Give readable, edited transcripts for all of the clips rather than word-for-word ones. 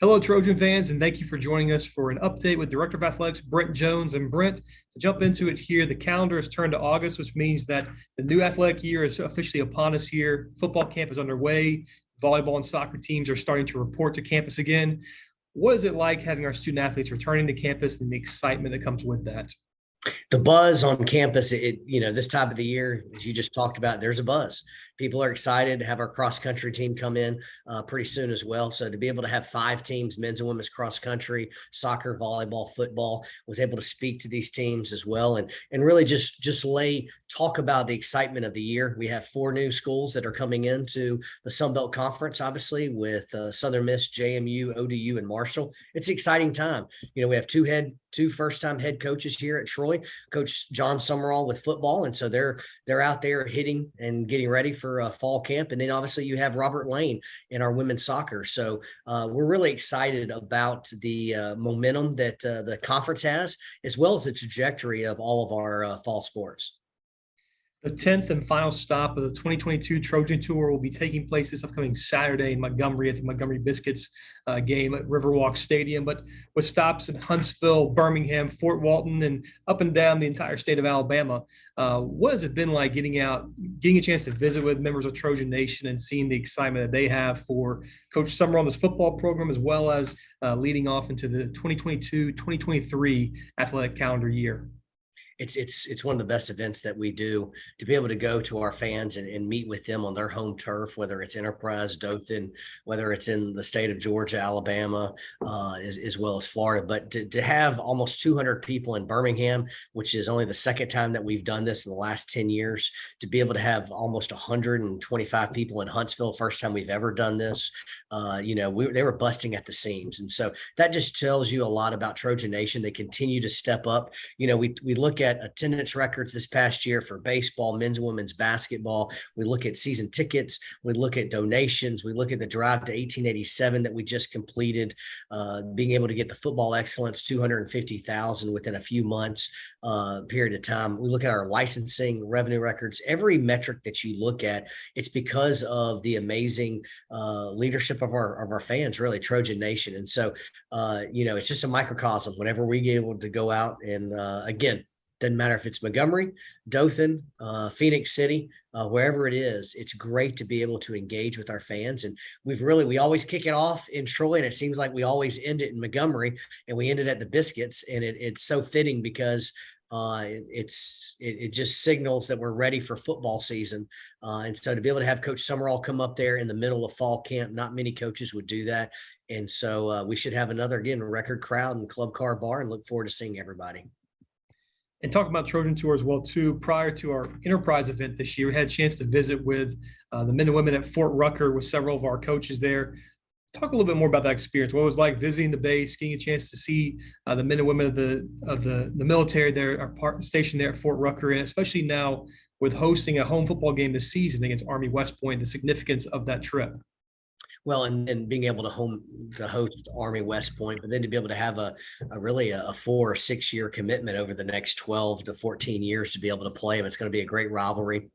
Hello, Trojan fans, and thank you for joining us for an update with Director of Athletics Brent Jones. And Brent, to jump into it here, the calendar has turned to August, which means that the new athletic year is officially upon us here. Football camp is underway. Volleyball and soccer teams are starting to report to campus again. What is it like having our student athletes returning to campus and the excitement that comes with that? The buzz on campus, this time of the year, as you just talked about, there's a buzz. People are excited to have our cross country team come in pretty soon as well. So to be able to have 5 teams, men's and women's cross country, soccer, volleyball, football, was able to speak to these teams as well, and really just talk about the excitement of the year. We have 4 new schools that are coming into the Sun Belt Conference, obviously with Southern Miss, JMU, ODU, and Marshall. It's an exciting time. We have two first-time head coaches here at Troy, Coach John Summerall with football, and so they're out there hitting and getting ready for fall camp. And then obviously you have Robert Lane in our women's soccer. So we're really excited about the momentum that the conference has, as well as the trajectory of all of our fall sports. The 10th and final stop of the 2022 Trojan Tour will be taking place this upcoming Saturday in Montgomery at the Montgomery Biscuits game at Riverwalk Stadium, but with stops in Huntsville, Birmingham, Fort Walton, and up and down the entire state of Alabama. What has it been like getting a chance to visit with members of Trojan Nation and seeing the excitement that they have for Coach Summer on this football program, as well as leading off into the 2022-2023 athletic calendar year? It's one of the best events that we do, to be able to go to our fans and meet with them on their home turf, whether it's Enterprise, Dothan, whether it's in the state of Georgia, Alabama, as well as Florida. But to have almost 200 people in Birmingham, which is only the second time that we've done this in the last 10 years, to be able to have almost 125 people in Huntsville, first time we've ever done this, they were busting at the seams. And so that just tells you a lot about Trojan Nation. They continue to step up. We look at attendance records this past year for baseball, men's and women's basketball. We look at season tickets. We look at donations. We look at the drive to 1887 that we just completed, being able to get the football excellence, 250,000 within a few months period of time. We look at our licensing revenue records. Every metric that you look at, it's because of the amazing leadership of our fans, really, Trojan Nation. And so, it's just a microcosm whenever we get able to go out and, again, doesn't matter if it's Montgomery, Dothan, Phoenix City, wherever it is, it's great to be able to engage with our fans. And we always kick it off in Troy, and it seems like we always end it in Montgomery, and we end it at the Biscuits. And it's so fitting because it just signals that we're ready for football season. And so to be able to have Coach Summerall come up there in the middle of fall camp, not many coaches would do that. And so we should have another, again, record crowd in Club Car Bar, and look forward to seeing everybody. And talking about Trojan Tour as well, too, prior to our Enterprise event this year, we had a chance to visit with the men and women at Fort Rucker with several of our coaches there. Talk a little bit more about that experience. What it was like visiting the base, getting a chance to see the men and women of the military there, are stationed there at Fort Rucker, and especially now with hosting a home football game this season against Army West Point, the significance of that trip. Well, and being able to host Army West Point, but then to be able to have a 4 or 6 year commitment over the next 12 to 14 years to be able to play them. It's going to be a great rivalry.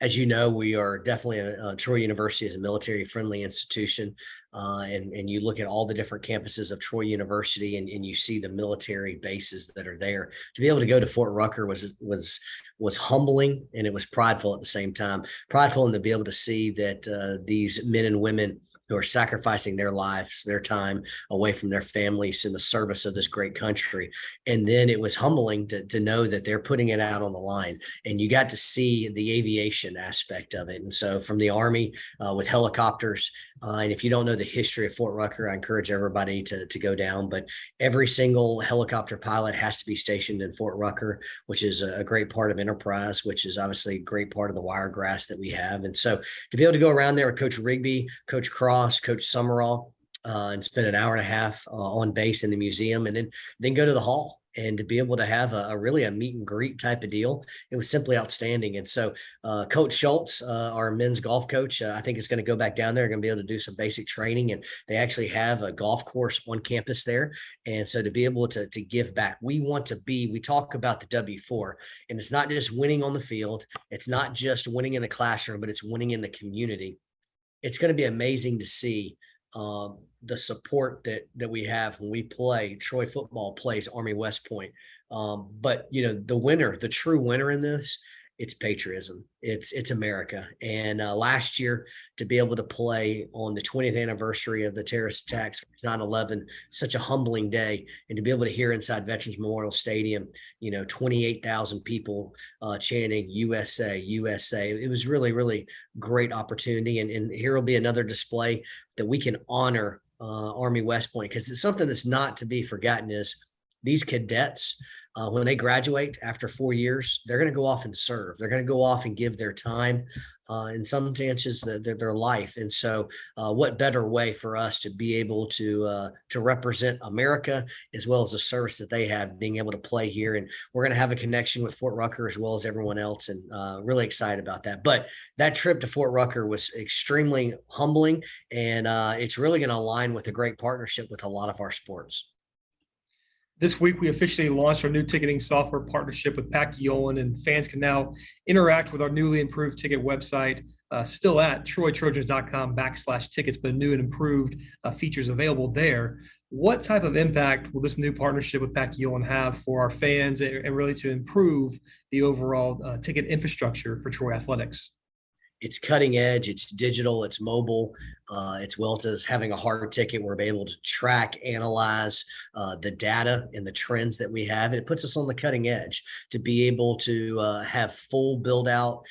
As you know, we are definitely Troy University is a military friendly institution. And you look at all the different campuses of Troy University, and you see the military bases that are there. To be able to go to Fort Rucker was humbling, and it was prideful at the same time. Prideful, and to be able to see that these men and women who are sacrificing their lives, their time away from their families in the service of this great country. And then it was humbling to know that they're putting it out on the line. And you got to see the aviation aspect of it. And so from the Army with helicopters, and if you don't know the history of Fort Rucker, I encourage everybody to go down. But every single helicopter pilot has to be stationed in Fort Rucker, which is a great part of Enterprise, which is obviously a great part of the Wiregrass that we have. And so to be able to go around there with Coach Rigby, Coach Cross, Coach Summerall, and spend an hour and a half on base in the museum, and then go to the hall, and to be able to have a really a meet and greet type of deal, it was simply outstanding. And so Coach Schultz, our men's golf coach, I think is going to go back down there, going to be able to do some basic training, and they actually have a golf course on campus there. And so to be able to give back, we talk about the W4, and it's not just winning on the field. It's not just winning in the classroom, but it's winning in the community. It's going to be amazing to see the support that we have when we play. Troy football plays Army West Point. But the true winner in this, it's patriotism. It's America. And last year, to be able to play on the 20th anniversary of the terrorist attacks, 9/11, such a humbling day, and to be able to hear inside Veterans Memorial Stadium, 28,000 people chanting USA, USA. It was really, really great opportunity. And here will be another display that we can honor Army West Point, because it's something that's not to be forgotten is these cadets, when they graduate after 4 years, they're going to go off and serve. They're going to go off and give their time, in some instances, their life. And so, what better way for us to be able to represent America as well as the service that they have, being able to play here. And we're going to have a connection with Fort Rucker as well as everyone else, and really excited about that. But that trip to Fort Rucker was extremely humbling, and it's really going to align with a great partnership with a lot of our sports. This week, we officially launched our new ticketing software partnership with Pacquiao, and fans can now interact with our newly improved ticket website, still at troytrojans.com/tickets, but new and improved features available there. What type of impact will this new partnership with Pacquiao have for our fans and really to improve the overall ticket infrastructure for Troy athletics? It's cutting edge, it's digital, it's mobile, it's well as having a hard ticket. We're able to track, analyze the data and the trends that we have. And it puts us on the cutting edge to be able to have full build out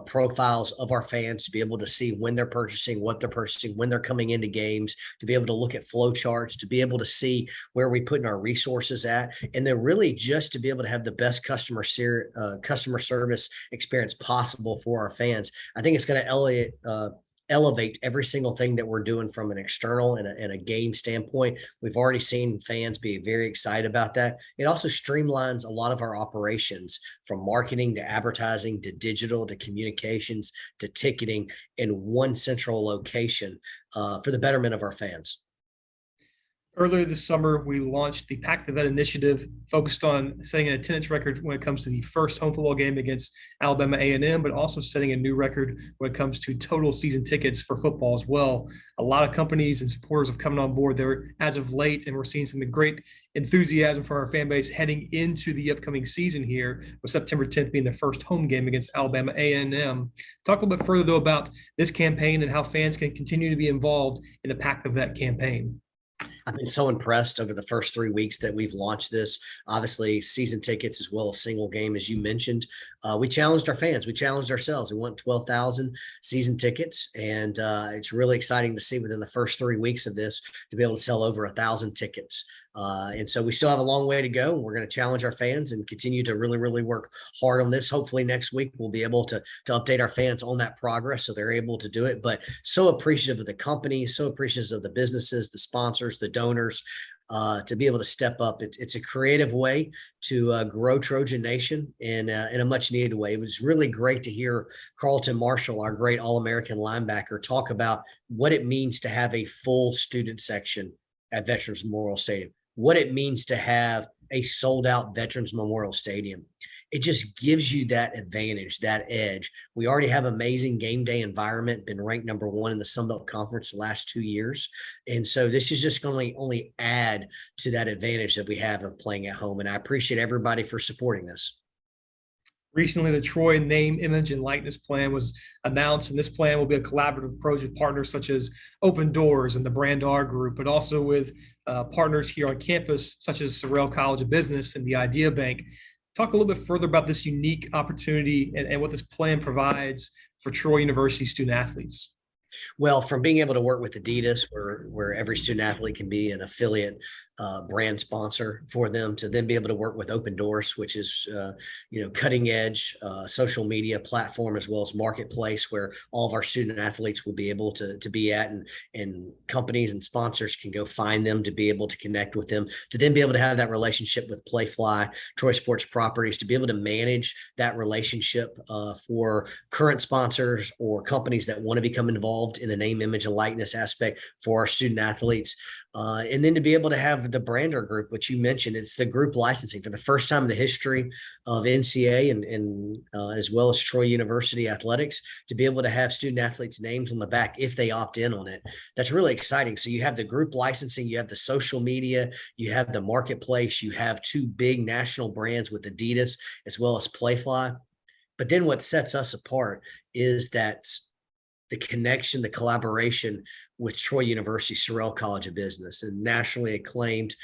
profiles of our fans, to be able to see when they're purchasing, what they're purchasing, when they're coming into games, to be able to look at flow charts, to be able to see where we putting our resources at, and then really just to be able to have the best customer service experience possible for our fans. I think it's going to elevate every single thing that we're doing from an external and a game standpoint. We've already seen fans be very excited about that. It also streamlines a lot of our operations, from marketing to advertising to digital to communications to ticketing, in one central location for the betterment of our fans. Earlier this summer, we launched the Pack the Vet initiative, focused on setting an attendance record when it comes to the first home football game against Alabama A&M, but also setting a new record when it comes to total season tickets for football as well. A lot of companies and supporters have come on board there as of late, and we're seeing some great enthusiasm for our fan base heading into the upcoming season here, with September 10th being the first home game against Alabama A&M. Talk a little bit further, though, about this campaign and how fans can continue to be involved in the Pack the Vet campaign. I've been so impressed over the first 3 weeks that we've launched this. Obviously, season tickets as well as single game, as you mentioned. We challenged our fans. We challenged ourselves. We want 12,000 season tickets, and it's really exciting to see within the first 3 weeks of this to be able to sell over 1,000 tickets. And so we still have a long way to go. We're going to challenge our fans and continue to really, really work hard on this. Hopefully next week we'll be able to update our fans on that progress so they're able to do it. But so appreciative of the company, so appreciative of the businesses, the sponsors, the donors, to be able to step up. It's a creative way to grow Trojan Nation in a much needed way. It was really great to hear Carlton Marshall, our great All-American linebacker, talk about what it means to have a full student section at Veterans Memorial Stadium, what it means to have a sold out Veterans Memorial Stadium. It just gives you that advantage, that edge. We already have amazing game day environment, been ranked #1 in the Sun Belt Conference the last 2 years. And so this is just going to only add to that advantage that we have of playing at home. And I appreciate everybody for supporting this. Recently, the Troy name, image, and likeness plan was announced, and this plan will be a collaborative approach with partners such as Open Doors and the Brand R Group, but also with partners here on campus such as Sorrell College of Business and the Idea Bank. Talk a little bit further about this unique opportunity and what this plan provides for Troy University student athletes. Well, from being able to work with Adidas, where every student athlete can be an affiliate brand sponsor for them, to then be able to work with Open Doors, which is cutting edge social media platform as well as marketplace, where all of our student athletes will be able to be at, and companies and sponsors can go find them to be able to connect with them, to then be able to have that relationship with Playfly, Troy Sports Properties, to be able to manage that relationship for current sponsors or companies that want to become involved involved in the name, image, and likeness aspect for our student athletes. And then to be able to have the brander group, which you mentioned, it's the group licensing for the first time in the history of NCAA and as well as Troy University athletics, to be able to have student athletes' names on the back if they opt in on it. That's really exciting. So you have the group licensing, you have the social media, you have the marketplace, you have two big national brands with Adidas as well as Playfly. But then what sets us apart is that the connection, the collaboration with Troy University Sorrell College of Business, and nationally acclaimed,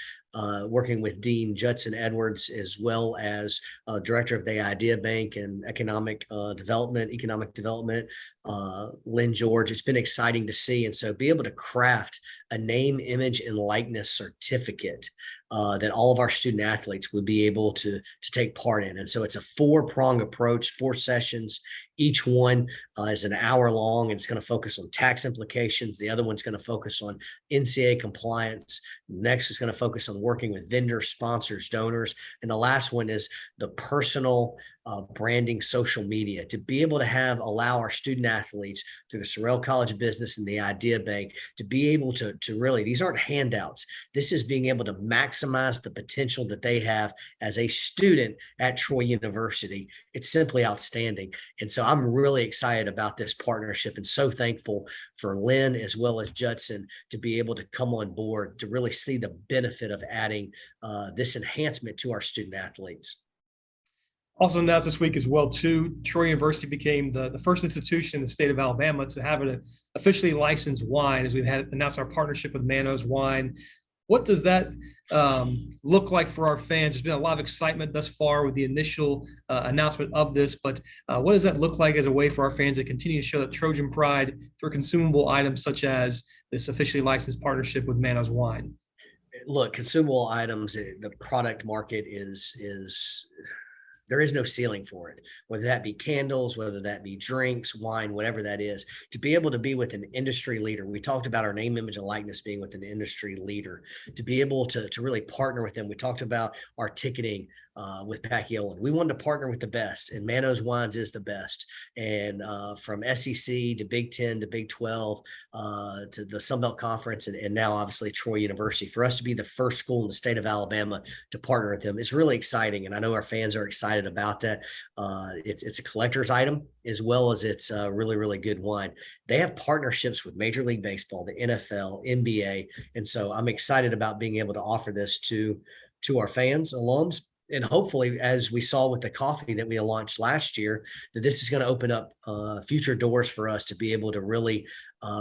working with Dean Judson Edwards, as well as director of the Idea Bank and economic development, Lynn George. It's been exciting to see. And so be able to craft a name, image, and likeness certificate that all of our student athletes would be able to take part in. And so it's a 4-prong approach, 4 sessions. Each one is an hour long, and it's going to focus on tax implications. The other one's going to focus on NCAA compliance. Next is going to focus on working with vendors, sponsors, donors. And the last one is the personal branding, social media, to be able to allow our student athletes through the Sorrell College of Business and the Idea Bank to be able to really, these aren't handouts. This is being able to maximize the potential that they have as a student at Troy University. It's simply outstanding. And so I'm really excited about this partnership and so thankful for Lynn as well as Judson to be able to come on board to really see the benefit of adding this enhancement to our student athletes. Also announced this week as well, too, Troy University became the first institution in the state of Alabama to have an officially licensed wine, as we've had announced our partnership with Manos Wine. What does that look like for our fans? There's been a lot of excitement thus far with the initial announcement of this, but what does that look like as a way for our fans to continue to show that Trojan pride through consumable items such as this officially licensed partnership with Manos Wine? Look, consumable items, the product market is there is no ceiling for it, whether that be candles, whether that be drinks, wine, whatever that is, to be able to be with an industry leader. We talked about our name, image, and likeness being with an industry leader, to be able to really partner with them. We talked about our ticketing with Pacquiao. We wanted to partner with the best, and Manos Wines is the best. And from SEC to Big 10 to Big 12 to the Sun Belt Conference, and now obviously Troy University, for us to be the first school in the state of Alabama to partner with them, it's really exciting. And I know our fans are excited about that. It's a collector's item as well as it's a really, really good wine. They have partnerships with Major League Baseball, the NFL, NBA. And so I'm excited about being able to offer this to our fans, alums, and hopefully, as we saw with the coffee that we launched last year, that this is going to open up future doors for us to be able to really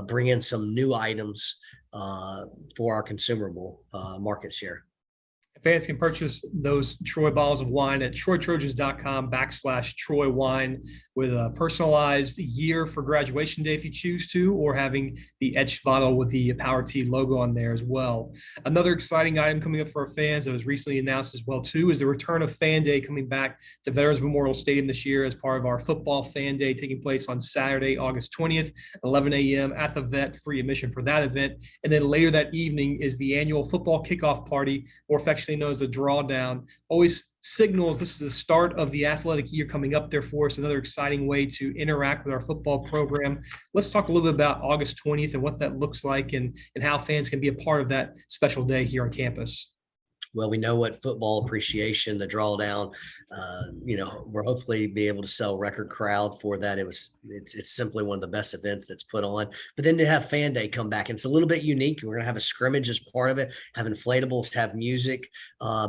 bring in some new items for our consumable market share. Fans can purchase those Troy bottles of wine at troytrojans.com/Troy wine with a personalized year for graduation day if you choose to, or having the etched bottle with the Power T logo on there as well. Another exciting item coming up for our fans that was recently announced as well too is the return of Fan Day coming back to Veterans Memorial Stadium this year as part of our football Fan Day taking place on Saturday, August 20th, 11 a.m. at the Vet, free admission for that event. And then later that evening is the annual football kickoff party, more affectionately known as the Drawdown. Always signals this is the start of the athletic year coming up there for us. Another exciting way to interact with our football program. Let's talk a little bit about August 20th and what that looks like and how fans can be a part of that special day here on campus. Well, we know what football appreciation, the drawdown, we're hopefully be able to sell record crowd for that. It's simply one of the best events that's put on. But then to have Fan Day come back, and it's a little bit unique. We're going to have a scrimmage as part of it, have inflatables, have music,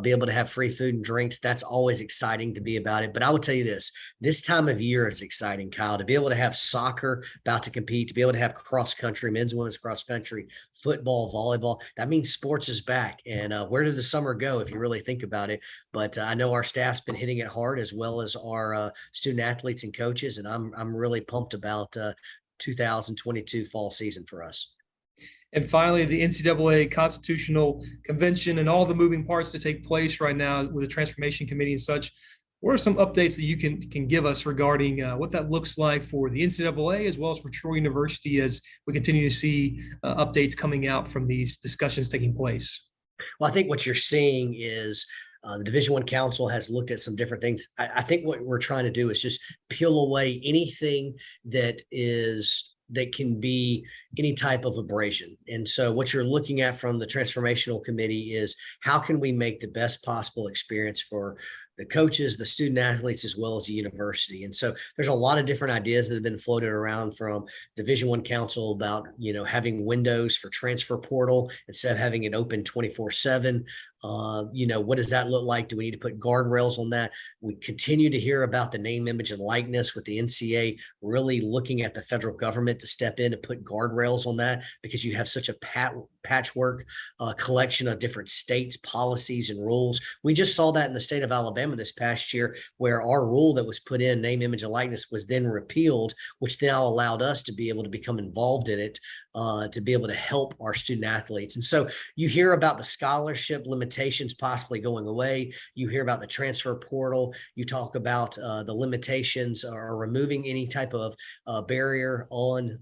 be able to have free food and drinks. That's always exciting to be about it. But I will tell you this time of year is exciting, Kyle, to be able to have soccer about to compete, to be able to have cross country, men's and women's cross country, football, volleyball. That means sports is back. And where did the summer go if you really think about it? But I know our staff's been hitting it hard, as well as our student athletes and coaches, and I'm really pumped about 2022 fall season for us. And finally, the NCAA Constitutional Convention and all the moving parts to take place right now with the Transformation Committee and such. What are some updates that you can give us regarding what that looks like for the NCAA as well as for Troy University as we continue to see updates coming out from these discussions taking place? Well, I think what you're seeing is the Division I Council has looked at some different things. I think what we're trying to do is just peel away anything that is that can be any type of abrasion. And so what you're looking at from the transformational committee is how can we make the best possible experience for the coaches, the student athletes, as well as the university. And so there's a lot of different ideas that have been floated around from Division I Council about, having windows for transfer portal instead of having it open 24/7. What does that look like? Do we need to put guardrails on that? We continue to hear about the name, image, and likeness with the NCAA really looking at the federal government to step in and put guardrails on that because you have such a patchwork collection of different states, policies, and rules. We just saw that in the state of Alabama this past year, where our rule that was put in, name, image, and likeness, was then repealed, which now allowed us to be able to become involved in it, to be able to help our student athletes. And so you hear about the scholarship limitations possibly going away. You hear about the transfer portal. You talk about the limitations or removing any type of barrier on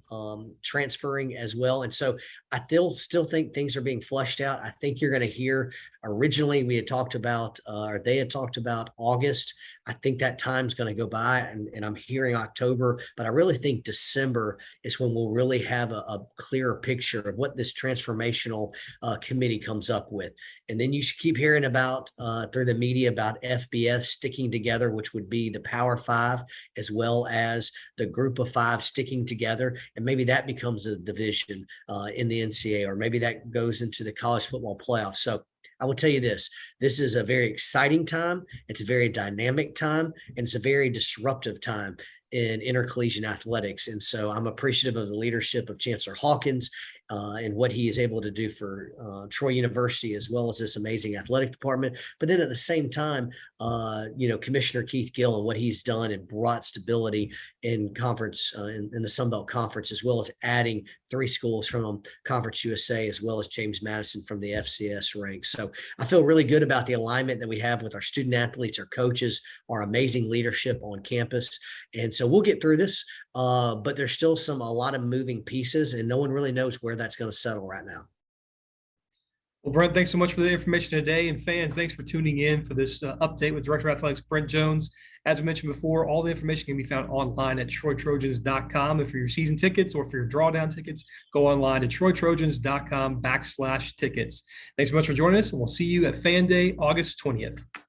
transferring as well. And so I still think things are being fleshed out. I think you're going to hear, originally we had talked about, or they had talked about August. I think that time's going to go by, and I'm hearing October, but I really think December is when we'll really have a clearer picture of what this transformational committee comes up with. And then you keep hearing about through the media about FBS sticking together, which would be the Power Five, as well as the Group of Five sticking together. And maybe that becomes a division in the NCAA, or maybe that goes into the college football playoff. So I will tell you this is a very exciting time. It's a very dynamic time, and it's a very disruptive time in intercollegiate athletics. And so I'm appreciative of the leadership of Chancellor Hawkins and what he is able to do for Troy University, as well as this amazing athletic department. But then at the same time, Commissioner Keith Gill and what he's done and brought stability in conference, in the Sun Belt Conference, as well as adding 3 schools from Conference USA, as well as James Madison from the FCS ranks. So I feel really good about the alignment that we have with our student athletes, our coaches, our amazing leadership on campus. And so we'll get through this, but there's still a lot of moving pieces, and no one really knows where that's going to settle right now. Well, Brent, thanks so much for the information today. And fans, thanks for tuning in for this update with Director of Athletics, Brent Jones. As we mentioned before, all the information can be found online at TroyTrojans.com. And for your season tickets or for your drawdown tickets, go online to TroyTrojans.com/tickets. Thanks so much for joining us, and we'll see you at Fan Day, August 20th.